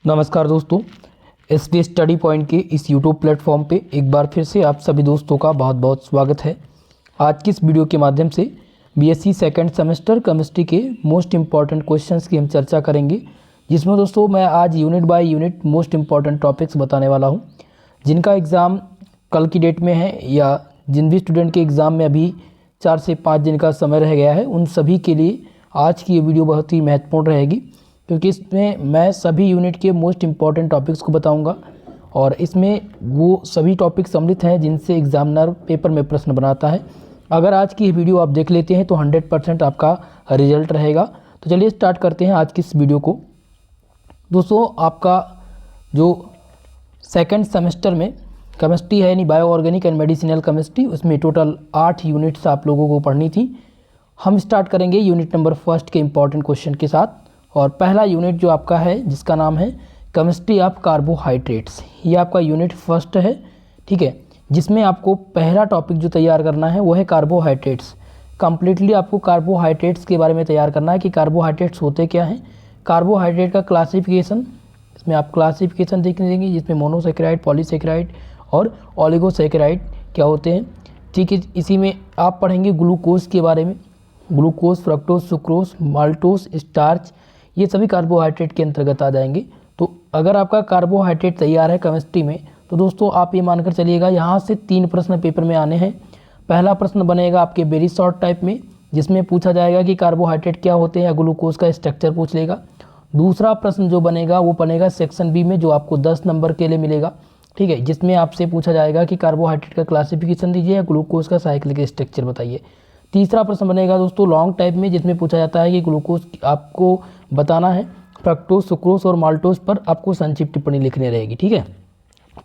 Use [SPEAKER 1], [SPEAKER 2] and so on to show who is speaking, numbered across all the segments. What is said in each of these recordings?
[SPEAKER 1] नमस्कार दोस्तों, SD study point के इस यूट्यूब प्लेटफॉर्म पे एक बार फिर से आप सभी दोस्तों का बहुत बहुत स्वागत है। आज की इस वीडियो के माध्यम से बीएससी सेकंड सेमेस्टर केमिस्ट्री के मोस्ट इम्पॉर्टेंट क्वेश्चंस की हम चर्चा करेंगे, जिसमें दोस्तों मैं आज unit by unit most important topics बताने वाला हूँ, जिनका एग्ज़ाम कल की डेट में है या जिन भी स्टूडेंट के एग्ज़ाम में अभी 4 से 5 दिन का समय रह गया है, उन सभी के लिए आज की ये वीडियो बहुत ही महत्वपूर्ण रहेगी, क्योंकि इसमें मैं सभी यूनिट के मोस्ट इम्पॉर्टेंट टॉपिक्स को बताऊंगा और इसमें वो सभी टॉपिक सम्मिलित हैं जिनसे एग्जामिनर पेपर में प्रश्न बनाता है। अगर आज की वीडियो आप देख लेते हैं तो 100% आपका रिजल्ट रहेगा। तो चलिए स्टार्ट करते हैं आज की इस वीडियो को। दोस्तों, आपका जो सेकंड सेमेस्टर में केमिस्ट्री है, यानी bio organic and medicinal chemistry, उसमें टोटल 8 यूनिट्स आप लोगों को पढ़नी थी। हम स्टार्ट करेंगे यूनिट नंबर फर्स्ट के इम्पॉर्टेंट क्वेश्चन के साथ। और पहला यूनिट जो आपका है, जिसका नाम है केमिस्ट्री ऑफ कार्बोहाइड्रेट्स, ये आपका यूनिट फर्स्ट है, ठीक है, जिसमें आपको पहला टॉपिक जो तैयार करना है वो है कार्बोहाइड्रेट्स। कंप्लीटली आपको कार्बोहाइड्रेट्स के बारे में तैयार करना है कि कार्बोहाइड्रेट्स होते क्या हैं, कार्बोहाइड्रेट का क्लासिफिकेशन, इसमें आप क्लासिफिकेशन देख देंगे, जिसमें मोनोसेकेराइड, पॉलीसेकेराइड और ओलिगोसेकेराइड क्या होते हैं, ठीक है। इसी में आप पढ़ेंगे ग्लूकोज के बारे में, glucose, fructose, sucrose, maltose, starch, ये सभी कार्बोहाइड्रेट के अंतर्गत आ जाएंगे। तो अगर आपका कार्बोहाइड्रेट तैयार है केमिस्ट्री में, तो दोस्तों आप ये मानकर चलिएगा यहाँ से 3 प्रश्न पेपर में आने हैं। पहला प्रश्न बनेगा आपके वेरी शॉर्ट टाइप में, जिसमें पूछा जाएगा कि कार्बोहाइड्रेट क्या होते हैं या ग्लूकोज का स्ट्रक्चर पूछ लेगा। दूसरा प्रश्न जो बनेगा वो बनेगा सेक्शन बी में, जो आपको 10 नंबर के लिए मिलेगा, ठीक है, जिसमें आपसे पूछा जाएगा कि कार्बोहाइड्रेट का क्लासिफिकेशन दीजिए या ग्लूकोज का साइक्लिक स्ट्रक्चर बताइए। तीसरा प्रश्न बनेगा दोस्तों लॉन्ग टाइप में, जिसमें पूछा जाता है कि ग्लूकोज आपको बताना है, फ्रक्टोज, सुक्रोज और माल्टोज पर आपको संक्षिप्त टिप्पणी लिखनी रहेगी, ठीक है।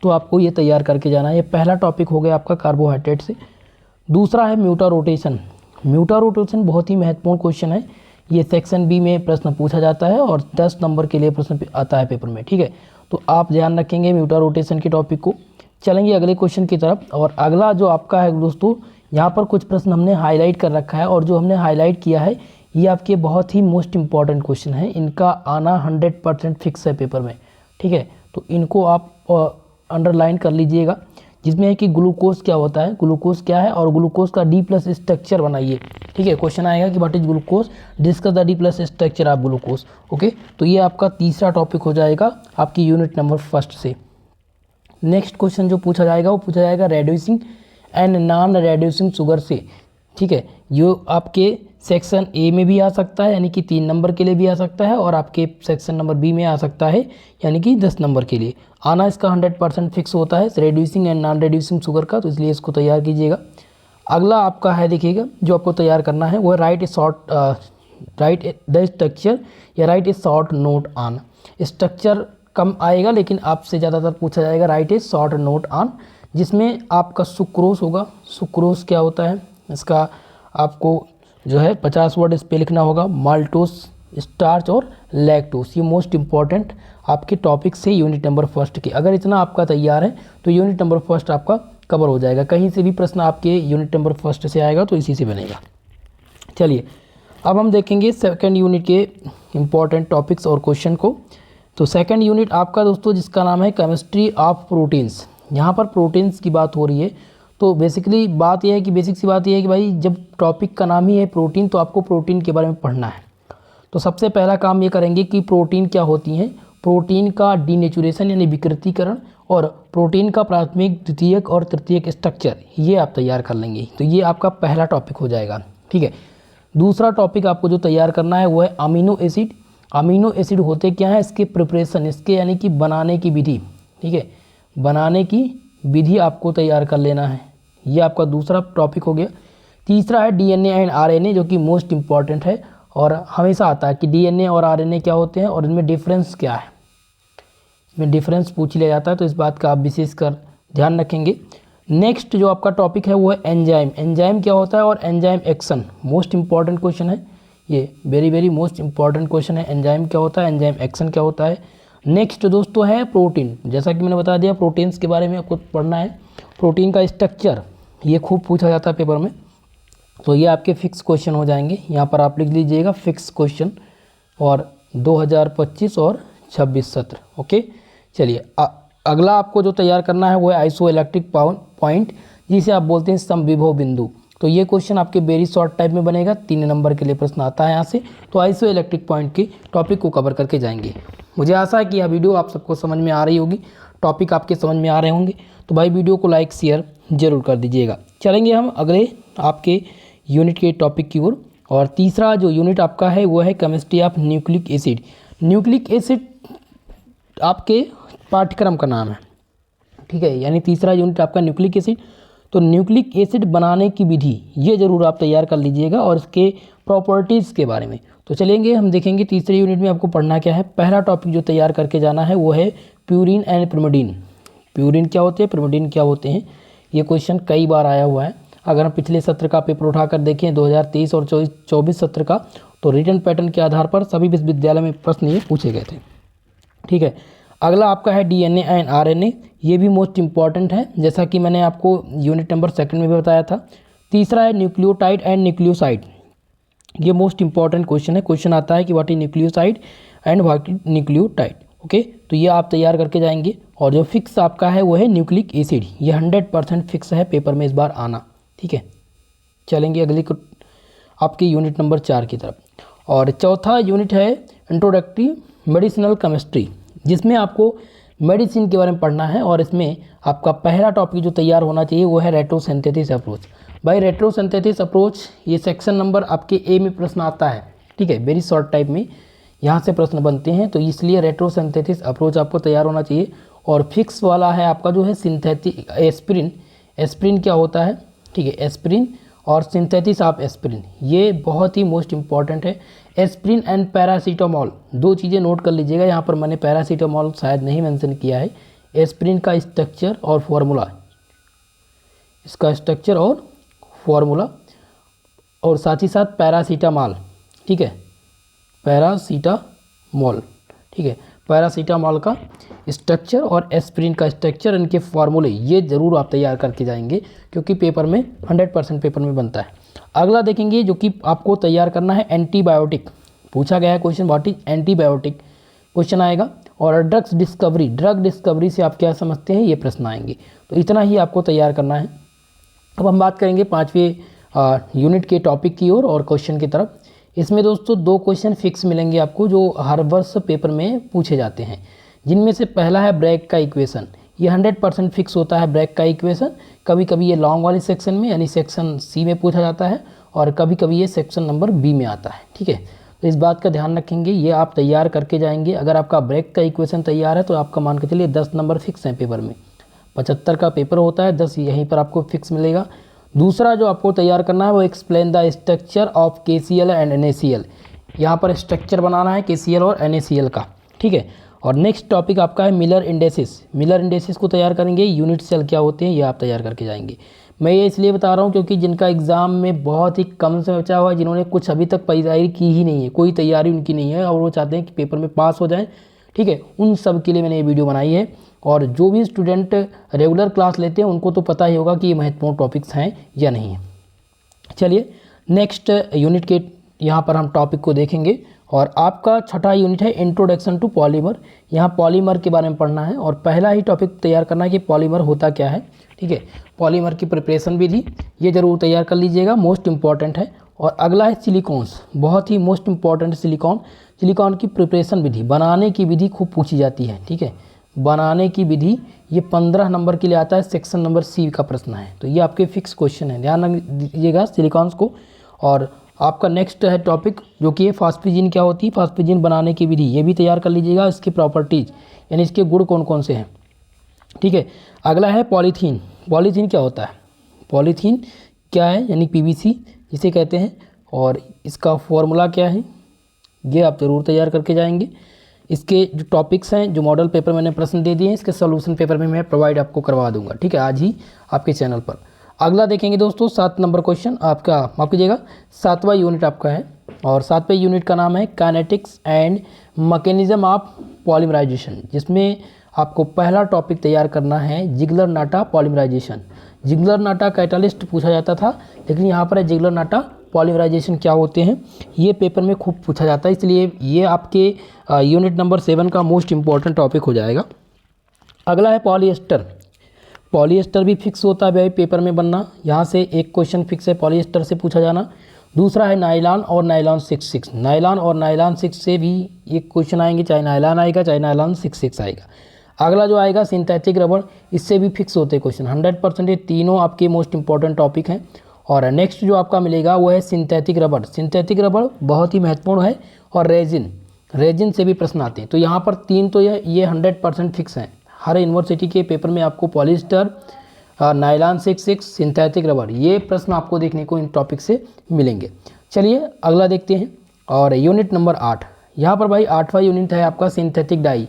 [SPEAKER 1] तो आपको ये तैयार करके जाना है। ये पहला टॉपिक हो गया आपका कार्बोहाइड्रेट से। दूसरा है म्यूटा रोटेशन। म्यूटा रोटेशन बहुत ही महत्वपूर्ण क्वेश्चन है। ये सेक्शन बी में प्रश्न पूछा जाता है और 10 नंबर के लिए प्रश्न आता है पेपर में, ठीक है। तो आप ध्यान रखेंगे म्यूटा रोटेशन के टॉपिक को। चलेंगे अगले क्वेश्चन की तरफ। और अगला जो आपका है दोस्तों, यहाँ पर कुछ प्रश्न हमने हाईलाइट कर रखा है, और जो हमने हाईलाइट किया है ये आपके बहुत ही मोस्ट इंपॉर्टेंट क्वेश्चन है। इनका आना 100% फिक्स है पेपर में, ठीक है। तो इनको आप अंडरलाइन कर लीजिएगा, जिसमें है कि ग्लूकोज क्या होता है, ग्लूकोज क्या है, और ग्लूकोज का D+ स्ट्रक्चर बनाइए, ठीक है। क्वेश्चन आएगा कि what is glucose, discuss the D+ structure of glucose, okay. तो ये आपका तीसरा टॉपिक हो जाएगा आपकी यूनिट नंबर फर्स्ट से। नेक्स्ट क्वेश्चन जो पूछा जाएगा वो पूछा जाएगा reducing and non reducing sugar से, ठीक है। जो आपके सेक्शन ए में भी आ सकता है, यानी कि 3 नंबर के लिए भी आ सकता है, और आपके सेक्शन नंबर बी में आ सकता है, यानी कि 10 नंबर के लिए। आना इसका 100% फिक्स होता है reducing and non reducing sugar का, तो इसलिए इसको तैयार कीजिएगा। अगला आपका है, देखिएगा, जो आपको तैयार करना है वो है राइट द स्ट्रक्चर या write a short note on. Structure कम आएगा, लेकिन आपसे ज़्यादातर पूछा जाएगा write a short note on, जिसमें आपका सुक्रोज होगा। सुक्रोज क्या होता है, इसका आपको जो है 50 वर्ड इस पर लिखना होगा। माल्टोस, स्टार्च और लैक्टोस, ये मोस्ट इंपॉर्टेंट आपके टॉपिक से यूनिट नंबर फर्स्ट के। अगर इतना आपका तैयार है तो यूनिट नंबर फर्स्ट आपका कवर हो जाएगा। कहीं से भी प्रश्न आपके यूनिट नंबर फर्स्ट से आएगा तो इसी से बनेगा। चलिए अब हम देखेंगे सेकेंड यूनिट के इम्पॉर्टेंट टॉपिक्स और क्वेश्चन को। तो सेकेंड यूनिट आपका दोस्तों, जिसका नाम है केमिस्ट्री ऑफ प्रोटीन्स। यहाँ पर प्रोटीन्स की बात हो रही है। तो बेसिकली बात यह है कि बेसिक सी बात यह है कि भाई जब टॉपिक का नाम ही है प्रोटीन, तो आपको प्रोटीन के बारे में पढ़ना है। तो सबसे पहला काम ये करेंगे कि प्रोटीन क्या होती हैं, प्रोटीन का डीनेचुरेशन यानी विकृतीकरण, और प्रोटीन का प्राथमिक, द्वितीयक और तृतीयक स्ट्रक्चर, ये आप तैयार कर लेंगे। तो ये आपका पहला टॉपिक हो जाएगा, ठीक है। दूसरा टॉपिक आपको जो तैयार करना है वो है अमीनो एसिड। अमीनो एसिड होते क्या है, इसके प्रिपरेशन, इसके यानी कि बनाने की विधि, ठीक है, बनाने की विधि आपको तैयार कर लेना है। ये आपका दूसरा टॉपिक हो गया। तीसरा है DNA एंड RNA, जो कि मोस्ट इंपॉर्टेंट है और हमेशा आता है कि DNA और RNA क्या होते हैं और इनमें डिफरेंस क्या है। इसमें डिफरेंस पूछ लिया जाता है, तो इस बात का आप विशेषकर ध्यान रखेंगे। नेक्स्ट जो आपका टॉपिक है वो है एंजाइम। एंजाइम क्या होता है और enzyme action, most important question है ये, वेरी मोस्ट इंपॉर्टेंट क्वेश्चन है। एंजाइम क्या होता है, एंजाइम एक्शन क्या होता है। नेक्स्ट दोस्तों है प्रोटीन। जैसा कि मैंने बता दिया, प्रोटीन्स के बारे में आपको पढ़ना है। प्रोटीन का स्ट्रक्चर ये खूब पूछा जाता है पेपर में, तो ये आपके फिक्स क्वेश्चन हो जाएंगे। यहाँ पर आप लिख लीजिएगा फिक्स क्वेश्चन, और 2025 और 26 सत्र। ओके, चलिए अगला आपको जो तैयार करना है वो है आइसो इलेक्ट्रिक पॉइंट, जिसे आप बोलते हैं समविभव बिंदु। तो ये क्वेश्चन आपके वेरी शॉर्ट टाइप में बनेगा, 3 नंबर के लिए प्रश्न आता है यहाँ से। तो आइसो इलेक्ट्रिक पॉइंट के टॉपिक को कवर करके जाएंगे। मुझे आशा है कि यह वीडियो आप सबको समझ में आ रही होगी, टॉपिक आपके समझ में आ रहे होंगे। तो भाई वीडियो को लाइक शेयर जरूर कर दीजिएगा। चलेंगे हम अगले आपके यूनिट के टॉपिक की ओर। और तीसरा जो यूनिट आपका है वो है chemistry of nucleic acid. Nucleic acid आपके पाठ्यक्रम का नाम है, ठीक है, यानी तीसरा यूनिट आपका न्यूक्लिक एसिड। तो न्यूक्लिक एसिड बनाने की विधि ये जरूर आप तैयार कर लीजिएगा और इसके प्रॉपर्टीज़ के बारे में। तो चलेंगे हम देखेंगे तीसरे यूनिट में आपको पढ़ना क्या है। पहला टॉपिक जो तैयार करके जाना है वो है प्यूरिन एंड पिरिमिडिन। प्यूरिन क्या होते हैं, पिरिमिडिन क्या होते हैं, ये क्वेश्चन कई बार आया हुआ है। अगर हम पिछले सत्र का पेपर उठाकर देखें 2023 और 24 सत्र का, तो रिटन पैटर्न के आधार पर सभी विश्वविद्यालय में प्रश्न ये पूछे गए थे, ठीक है। अगला आपका है डीएनए एंड आरएनए, ये भी मोस्ट इंपॉर्टेंट है, जैसा कि मैंने आपको यूनिट नंबर 2 में भी बताया था। तीसरा है न्यूक्लियोटाइड एंड न्यूक्लियोसाइड, ये मोस्ट इंपॉर्टेंट क्वेश्चन है। क्वेश्चन आता है कि what is nucleoside and what is nucleotide. Okay, तो ये आप तैयार करके जाएंगे। और जो फिक्स आपका है वो है न्यूक्लिक एसिड, ये 100% फिक्स है पेपर में इस बार आना, ठीक है। चलेंगे अगले आपके यूनिट नंबर 4 की तरफ। और चौथा यूनिट है इंट्रोडक्टरी मेडिसिनल केमिस्ट्री, जिसमें आपको मेडिसिन के बारे में पढ़ना है। और इसमें आपका पहला टॉपिक जो तैयार होना चाहिए वो है रेट्रोसिंथेसिस अप्रोच। भाई रेट्रोसिंथेसिस अप्रोच ये सेक्शन नंबर आपके ए में प्रश्न आता है, ठीक है, वेरी शॉर्ट टाइप में यहाँ से प्रश्न बनते हैं। तो इसलिए रेट्रोसिंथेसिस अप्रोच आपको तैयार होना चाहिए। और फिक्स वाला है आपका जो है सिंथेटिक एस्पिरिन। एस्पिरिन क्या होता है, ठीक है, एस्पिरिन और सिंथेसिस ऑफ एस्पिरिन, ये बहुत ही मोस्ट इंपॉर्टेंट है। एस्पिरिन एंड पैरासीटामोल, दो चीज़ें नोट कर लीजिएगा। यहाँ पर मैंने पैरासीटामोल शायद नहीं मेंशन किया है। एस्पिरिन का स्ट्रक्चर और फॉर्मूला, इसका स्ट्रक्चर और फॉर्मूला, और साथ ही साथ पैरासीटामोल, ठीक है, पैरासीटामोल, ठीक है, पैरासीटामोल का स्ट्रक्चर और एस्पिरिन का स्ट्रक्चर, इनके फार्मूले ये जरूर आप तैयार करके जाएंगे, क्योंकि पेपर में 100% पेपर में बनता है। अगला देखेंगे जो कि आपको तैयार करना है एंटीबायोटिक। पूछा गया है question what is antibiotic, question आएगा। और ड्रग्स डिस्कवरी, ड्रग डिस्कवरी से आप क्या समझते हैं, ये प्रश्न आएंगे। तो इतना ही आपको तैयार करना है। अब हम बात करेंगे 5वें यूनिट के टॉपिक की ओर और क्वेश्चन की तरफ। इसमें दोस्तों 2 क्वेश्चन फिक्स मिलेंगे आपको जो हर वर्ष पेपर में पूछे जाते हैं, जिनमें से पहला है ब्रैग का इक्वेशन। ये 100% फिक्स होता है ब्रैग का इक्वेशन। कभी कभी ये लॉन्ग वाले सेक्शन में यानी सेक्शन सी में पूछा जाता है, और कभी कभी ये सेक्शन नंबर बी में आता है, ठीक है। तो इस बात का ध्यान रखेंगे, ये आप तैयार करके जाएंगे। अगर आपका ब्रैग का इक्वेशन तैयार है तो आपका मान के चलिए 10 नंबर फिक्स हैं पेपर में। 75 का पेपर होता है, 10 यहीं पर आपको फिक्स मिलेगा। दूसरा जो आपको तैयार करना है वो explain the structure of KCl and NaCl। यहाँ पर स्ट्रक्चर बनाना है KCl और NaCl का, ठीक है। और नेक्स्ट टॉपिक आपका है मिलर इंडेसिस। मिलर इंडेसिस को तैयार करेंगे। यूनिट सेल क्या होते हैं ये आप तैयार करके जाएंगे। मैं ये इसलिए बता रहा हूँ क्योंकि जिनका एग्जाम में बहुत ही कम समय बचा हुआ है, जिन्होंने कुछ अभी तक तैयारी की ही नहीं है, कोई तैयारी उनकी नहीं है और वो चाहते हैं कि पेपर में पास हो जाएं, ठीक है, उन सब के लिए मैंने ये वीडियो बनाई है। और जो भी स्टूडेंट रेगुलर क्लास लेते हैं उनको तो पता ही होगा कि ये महत्वपूर्ण टॉपिक्स हैं या नहीं है। चलिए नेक्स्ट यूनिट के यहाँ पर हम टॉपिक को देखेंगे। और आपका छठा यूनिट है इंट्रोडक्शन टू पॉलीमर। यहाँ पॉलीमर के बारे में पढ़ना है और पहला ही टॉपिक तैयार करना है कि पॉलीमर होता क्या है, ठीक है। पॉलीमर की प्रिपरेशन विधि ये जरूर तैयार कर लीजिएगा, मोस्ट इंपॉर्टेंट है। और अगला है सिलिकॉन्स, बहुत ही मोस्ट इंपॉर्टेंट सिलिकॉन। सिलिकॉन की प्रिपरेशन विधि, बनाने की विधि खूब पूछी जाती है, ठीक है। बनाने की विधि ये 15 नंबर के लिए आता है, सेक्शन नंबर सी का प्रश्न है। तो ये आपके फिक्स क्वेश्चन है, ध्यान दीजिएगा सिलिकॉन्स को। और आपका नेक्स्ट है टॉपिक जो कि फास्फिजिन क्या होती है, फास्फिजिन बनाने की विधि ये भी तैयार कर लीजिएगा। इसकी प्रॉपर्टीज यानी इसके गुण कौन कौन से हैं, ठीक है। अगला है पॉलीथीन। पॉलीथीन क्या होता है, पॉलीथीन क्या है यानी PVC जिसे कहते हैं, और इसका फॉर्मूला क्या है ये आप ज़रूर तैयार करके जाएंगे। इसके जो टॉपिक्स हैं, जो मॉडल पेपर मैंने प्रश्न दे दिए हैं, इसके सॉल्यूशन पेपर में मैं प्रोवाइड आपको करवा दूंगा, ठीक है, आज ही आपके चैनल पर। अगला देखेंगे दोस्तों 7 नंबर क्वेश्चन आपका, माफ कीजिएगा 7वां यूनिट आपका है। और 7वें यूनिट का नाम है kinetics and mechanism of polymerization, जिसमें आपको पहला टॉपिक तैयार करना है Ziegler Natta polymerization. Ziegler Natta catalyst पूछा जाता था, लेकिन यहाँ पर है जिगलर नाटा पॉलीमराइजेशन क्या होते हैं, ये पेपर में खूब पूछा जाता है, इसलिए ये आपके यूनिट नंबर 7 का मोस्ट इंपॉर्टेंट टॉपिक हो जाएगा। अगला है पॉलीएस्टर। पॉलीएस्टर भी फिक्स होता है भाई पेपर में बनना, यहाँ से एक क्वेश्चन फिक्स है पॉलीएस्टर से पूछा जाना। दूसरा है नायलॉन और नायलॉन 66। नायलॉन और नायलॉन 6 से भी ये क्वेश्चन आएंगे, चाहे नायलॉन आएगा चाहे नायलॉन 66 आएगा। अगला जो आएगा सिंथेटिक रबड़, इससे भी फिक्स होते हैं क्वेश्चन 100%। ये तीनों आपके मोस्ट इंपॉर्टेंट टॉपिक हैं। और नेक्स्ट जो आपका मिलेगा वो है सिंथेटिक रबड़। सिंथेटिक रबड़ बहुत ही महत्वपूर्ण है। और रेजिन से भी प्रश्न आते हैं। तो यहाँ पर 3 तो ये 100% फिक्स हैं। हर यूनिवर्सिटी के पेपर में आपको पॉलिएस्टर, नायलॉन 66, सिंथेटिक रबड़, ये प्रश्न आपको देखने को इन टॉपिक से मिलेंगे। चलिए अगला देखते हैं। और यूनिट नंबर 8, यहाँ पर भाई 8वां यूनिट है आपका सिंथेटिक डाई।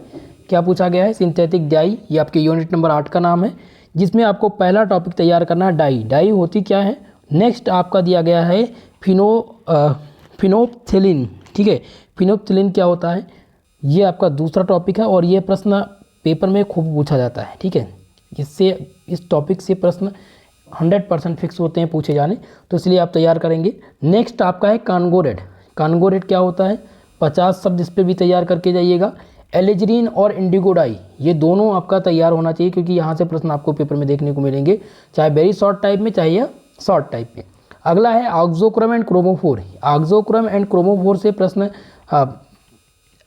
[SPEAKER 1] क्या पूछा गया है? सिंथेटिक डाई, ये आपके यूनिट नंबर 8 का नाम है, जिसमें आपको पहला टॉपिक तैयार करना है डाई। डाई होती क्या है? नेक्स्ट आपका दिया गया है फिनोप्थिलीन। ठीक है, फिनोप्थिलीन क्या होता है, ये आपका दूसरा टॉपिक है। और ये प्रश्न पेपर में खूब पूछा जाता है। ठीक है, इस टॉपिक से प्रश्न 100% फिक्स होते हैं पूछे जाने, तो इसलिए आप तैयार करेंगे। नेक्स्ट आपका है कांगोरेड। कांगोरेड क्या होता है? 50 शब्द इस पर भी तैयार करके जाइएगा। एलिजरीन और इंडिगो डाई, ये दोनों आपका तैयार होना चाहिए, क्योंकि यहाँ से प्रश्न आपको पेपर में देखने को मिलेंगे, चाहे वेरी शॉर्ट टाइप में चाहे या शॉर्ट टाइप में। अगला है auxochrome and chromophore. Auxochrome and chromophore से प्रश्न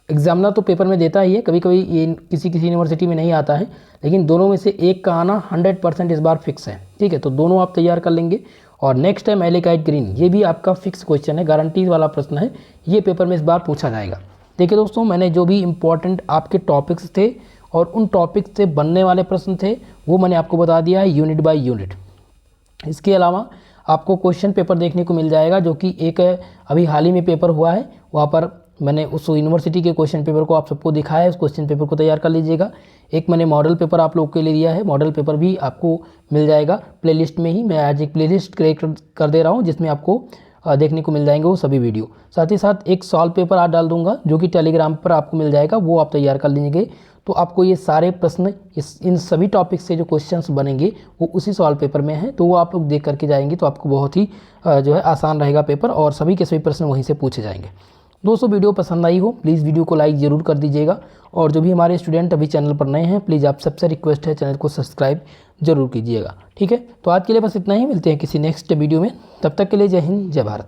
[SPEAKER 1] एग्जामिनर तो पेपर में देता ही है, कभी कभी ये किसी यूनिवर्सिटी में नहीं आता है, लेकिन दोनों में से एक का आना 100% इस बार फिक्स है। ठीक है, तो दोनों आप तैयार कर लेंगे। और नेक्स्ट है मैलेकाइट ग्रीन, ये भी आपका फिक्स क्वेश्चन है, गारंटी वाला प्रश्न है, ये पेपर में इस बार पूछा जाएगा। देखिए दोस्तों, मैंने जो भी इंपॉर्टेंट आपके टॉपिक्स थे और उन टॉपिक्स से बनने वाले प्रश्न थे वो मैंने आपको बता दिया है यूनिट बाय यूनिट। इसके अलावा आपको क्वेश्चन पेपर देखने को मिल जाएगा, जो कि एक अभी हाल ही में पेपर हुआ है, वहाँ पर मैंने उस यूनिवर्सिटी के क्वेश्चन पेपर को आप सबको दिखाया है। उस क्वेश्चन पेपर को तैयार कर लीजिएगा। एक मैंने मॉडल पेपर आप लोग के लिए दिया है, मॉडल पेपर भी आपको मिल जाएगा प्लेलिस्ट में ही। मैं आज एक प्लेलिस्ट क्रिएट कर दे रहा हूँ, जिसमें आपको देखने को मिल जाएंगे वो सभी वीडियो। साथ ही साथ एक सॉल्व पेपर आज डाल दूंगा, जो कि टेलीग्राम पर आपको मिल जाएगा, वो आप तैयार कर लीजिए। तो आपको ये सारे प्रश्न इन सभी टॉपिक से जो क्वेश्चंस बनेंगे वो उसी सॉल्व पेपर में है, तो वो आप लोग देख करके जाएंगे तो आपको बहुत ही जो है आसान रहेगा पेपर, और सभी के सभी प्रश्न वहीं से पूछे जाएंगे। दोस्तों, वीडियो पसंद आई हो प्लीज़ वीडियो को लाइक ज़रूर कर दीजिएगा। और जो भी हमारे स्टूडेंट अभी चैनल पर नए हैं, प्लीज़ आप सबसे रिक्वेस्ट है चैनल को सब्सक्राइब जरूर कीजिएगा। ठीक है, तो आज के लिए बस इतना ही, मिलते हैं किसी नेक्स्ट वीडियो में। तब तक के लिए जय हिंद, जय भारत।